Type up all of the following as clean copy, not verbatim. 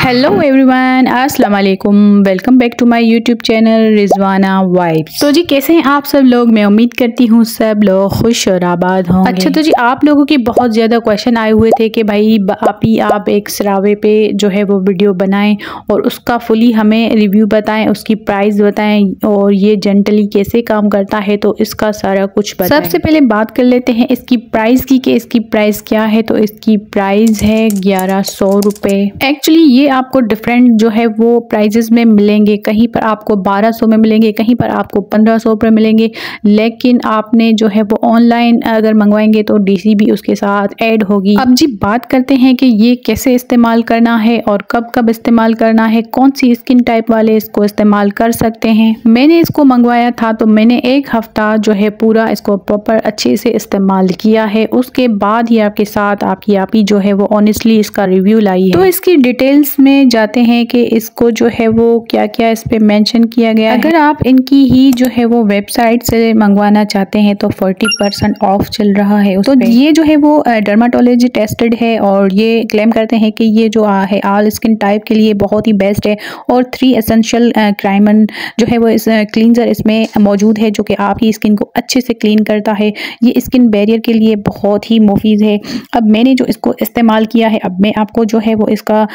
Hello everyone, अस्सलाम वालेकुम। Welcome back to my YouTube channel Rizwana vibes. तो जी कैसे हैं आप सब लोग? मैं उम्मीद करती हूँ सब लोग खुश और आबाद होंगे। अच्छा तो जी आप लोगों के बहुत ज़्यादा क्वेश्चन आए हुए थे कि भाई आप एक सरावे पे जो है वो वीडियो बनाएं और उसका फुली हमें रिव्यू बताएं, उसकी प्राइस बताएं और ये जेंटली कैसे काम करता है, तो इसका सारा कुछ बताएं। सबसे पहले बात कर लेते हैं इसकी प्राइस की कि इसकी प्राइस क्या है। तो इसकी प्राइस है 1100 रुपये। एक्चुअली ये आपको डिफरेंट जो है वो प्राइजेस में मिलेंगे। कहीं पर आपको 1200 में मिलेंगे, कहीं पर आपको 1500 रुपये मिलेंगे, लेकिन आपने जो है वो ऑनलाइन अगर मंगवाएंगे तो डीसी भी उसके साथ ऐड होगी। अब जी बात करते हैं कि ये कैसे इस्तेमाल करना है और कब कब इस्तेमाल करना है, कौन सी स्किन टाइप वाले इसको इस्तेमाल कर सकते हैं। मैंने इसको मंगवाया था तो मैंने एक हफ्ता जो है पूरा इसको प्रॉपर अच्छे से इस्तेमाल किया है। उसके बाद ही आपके साथ आपकी आपी जो है वो ऑनेस्टली इसका रिव्यू लाई है। तो इसकी डिटेल्स में जाते हैं कि इसको जो है वो क्या क्या इस पे मेंशन किया गया है। अगर आप इनकी ही जो है वो वेबसाइट से मंगवाना चाहते हैं तो 40% ऑफ चल रहा है। तो ये जो है वो डर्माटोलॉजी टेस्टेड है और ये क्लेम करते हैं कि ये जो है ऑल स्किन टाइप के लिए बहुत ही बेस्ट है। और 3 एसेंशियल क्राइमन जो है वो इस क्लींजर इसमें मौजूद है जो कि आपकी स्किन को अच्छे से क्लीन करता है। ये स्किन बैरियर के लिए बहुत ही मुफीद है। अब मैंने जो इसको इस्तेमाल किया है, अब मैं आपको जो है वो इसका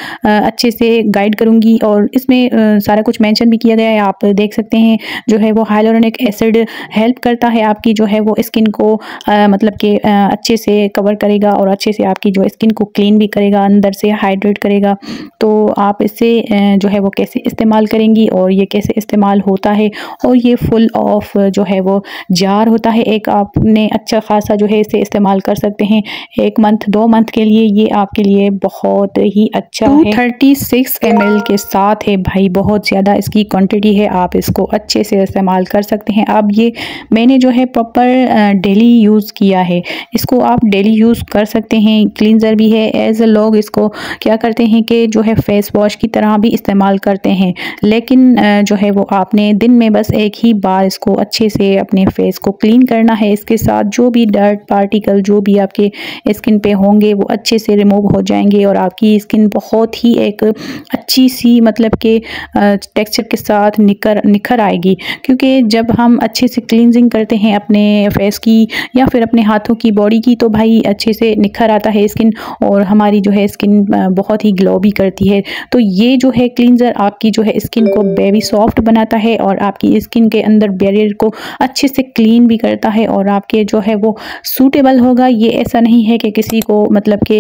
अच्छे से गाइड करूंगी और इसमें सारा कुछ मेंशन भी किया गया है, आप देख सकते हैं। जो है वो हाइलुरोनिक एसिड हेल्प करता है आपकी जो है वो स्किन को मतलब कि अच्छे से कवर करेगा और अच्छे से आपकी जो स्किन को क्लीन भी करेगा, अंदर से हाइड्रेट करेगा। तो आप इससे जो है वो कैसे इस्तेमाल करेंगी और ये कैसे इस्तेमाल होता है। और ये फुल ऑफ जो है वो जार होता है, एक आपने अच्छा खासा जो है इसे इस्तेमाल कर सकते हैं 1 मंथ 2 मंथ के लिए। ये आपके लिए बहुत ही अच्छा है। 36 ml के साथ है भाई, बहुत ज़्यादा इसकी क्वांटिटी है, आप इसको अच्छे से इस्तेमाल कर सकते हैं। अब ये मैंने जो है प्रॉपर डेली यूज़ किया है, इसको आप डेली यूज़ कर सकते हैं। क्लींजर भी है, एज अ लोग इसको क्या करते हैं कि जो है फेस वॉश की तरह भी इस्तेमाल करते हैं, लेकिन जो है वो आपने दिन में बस एक ही बार इसको अच्छे से अपने फेस को क्लीन करना है। इसके साथ जो भी डर्ट पार्टिकल जो भी आपके स्किन पे होंगे वो अच्छे से रिमूव हो जाएंगे और आपकी स्किन बहुत ही एक अच्छी सी मतलब के टेक्सचर के साथ निखर आएगी। क्योंकि जब हम अच्छे से क्लींजिंग करते हैं अपने फेस की या फिर अपने हाथों की, बॉडी की, तो भाई अच्छे से निखर आता है स्किन और हमारी जो है स्किन बहुत ही ग्लो भी करती है। तो ये जो है क्लींजर आपकी जो है स्किन को बेबी सॉफ्ट बनाता है और आपकी स्किन के अंदर बैरियर को अच्छे से क्लीन भी करता है और आपके जो है वो सूटेबल होगा। ये ऐसा नहीं है कि किसी को मतलब कि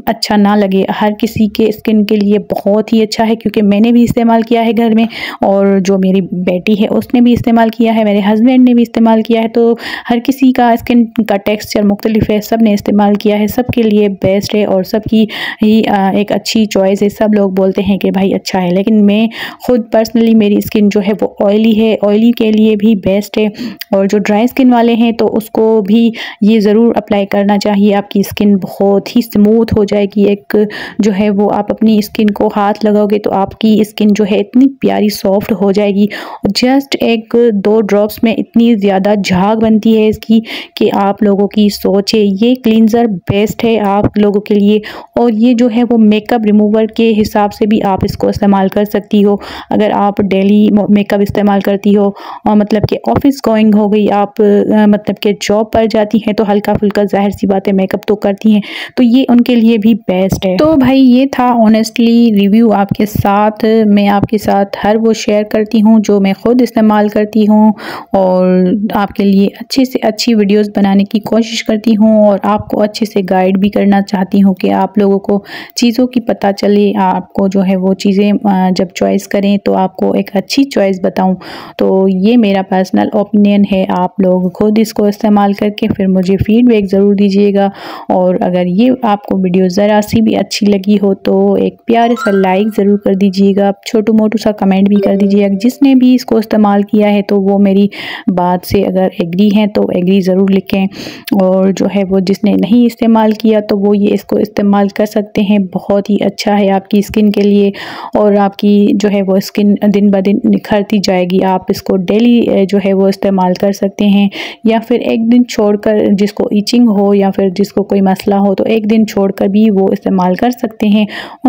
अच्छा ना लगे, हर किसी के स्किन के लिए बहुत ही अच्छा है। क्योंकि मैंने भी इस्तेमाल किया है घर में और जो मेरी बेटी है उसने भी इस्तेमाल किया है, मेरे हस्बैंड ने भी इस्तेमाल किया है। तो हर किसी का स्किन का टेक्सचर मुख्तलिफ है, सब ने इस्तेमाल किया है, सबके लिए बेस्ट है और सबकी ही एक अच्छी चॉइस है। सब लोग बोलते हैं कि भाई अच्छा है, लेकिन मैं खुद पर्सनली मेरी स्किन जो है वो ऑयली है, ऑयली के लिए भी बेस्ट है। और जो ड्राई स्किन वाले हैं तो उसको भी ये ज़रूर अप्लाई करना चाहिए, आपकी स्किन बहुत ही स्मूथ हो जाएगी। एक जो है वो आप अपनी स्किन को हाथ लगाओगे तो आपकी स्किन जो है इतनी प्यारी सॉफ्ट हो जाएगी। जस्ट 1-2 ड्रॉप्स में इतनी ज़्यादा झाग बनती है इसकी कि आप लोगों की सोच है। ये क्लींजर बेस्ट है आप लोगों के लिए। और ये जो है वो मेकअप रिमूवर के हिसाब से भी आप इसको इस्तेमाल कर सकती हो। अगर आप डेली मेकअप इस्तेमाल करती हो और मतलब कि ऑफिस गोइंग हो गई, आप मतलब कि जॉब पर जाती हैं तो हल्का फुल्का जाहिर सी बात है मेकअप तो करती हैं, तो ये उनके लिए भी बेस्ट है। तो भाई ये था ऑनेस्टली रिव्यू आपके साथ। मैं आपके साथ हर वो शेयर करती हूँ जो मैं खुद इस्तेमाल करती हूँ और आपके लिए अच्छे से अच्छी वीडियोस बनाने की कोशिश करती हूँ और आपको अच्छे से गाइड भी करना चाहती हूँ कि आप लोगों को चीज़ों की पता चले, आपको जो है वो चीज़ें जब चॉइस करें तो आपको एक अच्छी चॉइस बताऊँ। तो ये मेरा पर्सनल ओपिनियन है, आप लोग खुद इसको इस्तेमाल करके फिर मुझे फीडबैक ज़रूर दीजिएगा। और अगर ये आपको वीडियो ज़रा सी भी अच्छी लगी हो तो एक प्यारे सा लाइक ज़रूर कर दीजिएगा, छोटू मोटू सा कमेंट भी कर दीजिएगा। जिसने भी इसको इस्तेमाल किया है तो वो मेरी बात से अगर एग्री हैं तो एग्री ज़रूर लिखें, और जो है वो जिसने नहीं इस्तेमाल किया तो वो ये इसको इस्तेमाल कर सकते हैं। बहुत ही अच्छा है आपकी स्किन के लिए और आपकी जो है वो स्किन दिन ब दिन निखरती जाएगी। आप इसको डेली जो है वो इस्तेमाल कर सकते हैं या फिर एक दिन छोड़कर, जिसको ईचिंग हो या फिर जिसको कोई मसला हो तो एक दिन छोड़कर भी वो इस्तेमाल कर सकते हैं।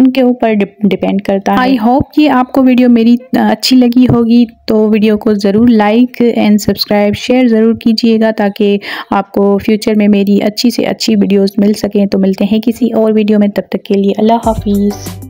उनके ऊपर डिपेंड करता है। आई होप कि आपको वीडियो मेरी अच्छी लगी होगी, तो वीडियो को ज़रूर लाइक एंड सब्सक्राइब शेयर ज़रूर कीजिएगा ताकि आपको फ्यूचर में मेरी अच्छी से अच्छी वीडियोस मिल सकें। तो मिलते हैं किसी और वीडियो में, तब तक के लिए अल्लाह हाफिज़।